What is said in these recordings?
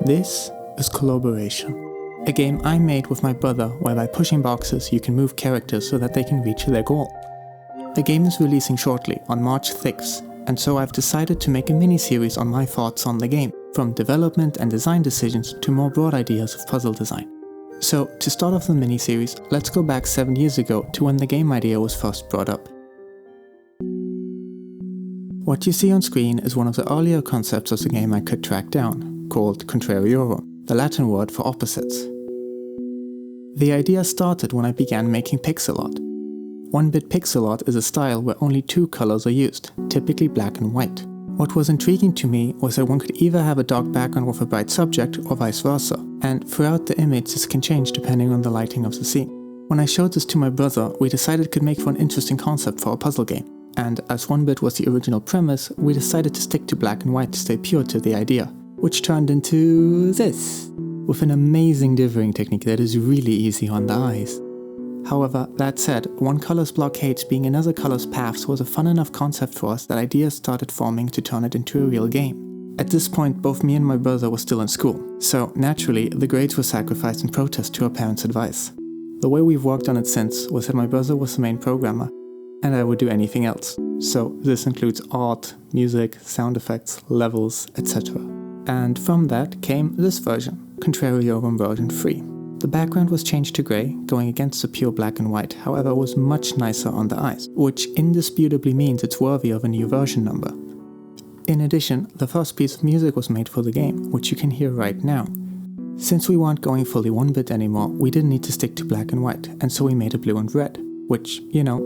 This is Colorboration, a game I made with my brother where by pushing boxes you can move characters so that they can reach their goal. The game is releasing shortly on March 6th, and so I've decided to make a mini-series on my thoughts on the game, from development and design decisions to more broad ideas of puzzle design. So, to start off the mini-series, let's go back 7 years ago to when the game idea was first brought up. What you see on screen is one of the earlier concepts of the game I could track down, called Contrariorum, the Latin word for opposites. The idea started when I began making pixel art. 1-bit pixel art is a style where only two colors are used, typically black and white. What was intriguing to me was that one could either have a dark background with a bright subject or vice versa, and throughout the image this can change depending on the lighting of the scene. When I showed this to my brother, we decided it could make for an interesting concept for a puzzle game, and as 1-bit was the original premise, we decided to stick to black and white to stay pure to the idea, which turned into this, with an amazing dithering technique that is really easy on the eyes. However, that said, one color's blockades being another color's paths was a fun enough concept for us that ideas started forming to turn it into a real game. At this point, both me and my brother were still in school, so naturally, the grades were sacrificed in protest to our parents' advice. The way we've worked on it since was that my brother was the main programmer, and I would do anything else. So this includes art, music, sound effects, levels, etc. And from that came this version, Contrariorum version 3. The background was changed to grey, going against the pure black and white, however was much nicer on the eyes, which indisputably means it's worthy of a new version number. In addition, the first piece of music was made for the game, which you can hear right now. Since we weren't going fully 1-bit anymore, we didn't need to stick to black and white, and so we made a blue and red, which,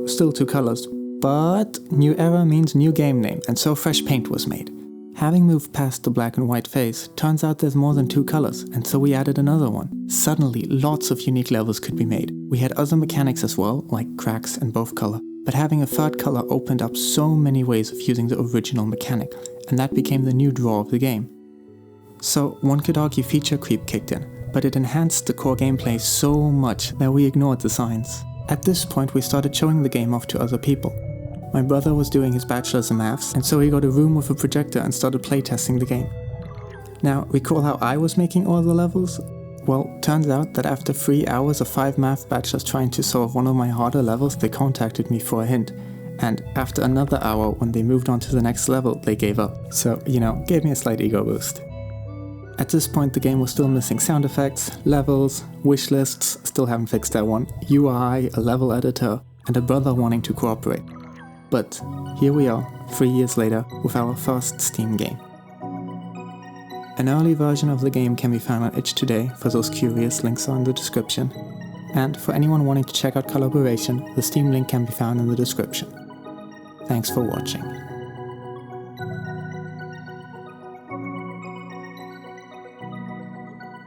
still two colors, but new era means new game name, and so fresh paint was made. Having moved past the black and white phase, turns out there's more than two colors, and so we added another one. Suddenly, lots of unique levels could be made. We had other mechanics as well, like cracks and both color, but having a third color opened up so many ways of using the original mechanic, and that became the new draw of the game. So, one could argue feature creep kicked in, but it enhanced the core gameplay so much that we ignored the signs. At this point, we started showing the game off to other people. My brother was doing his bachelor's in maths, and so he got a room with a projector and started playtesting the game. Now, recall how I was making all the levels? Well, turns out that after 3 hours of 5 math bachelors trying to solve one of my harder levels, they contacted me for a hint. And after another hour, when they moved on to the next level, they gave up. So, gave me a slight ego boost. At this point, the game was still missing sound effects, levels, wish lists, still haven't fixed that one, UI, a level editor, and a brother wanting to cooperate. But here we are, 3 years later, with our first Steam game. An early version of the game can be found on itch today, for those curious, links are in the description. And for anyone wanting to check out Colorboration, the Steam link can be found in the description. Thanks for watching.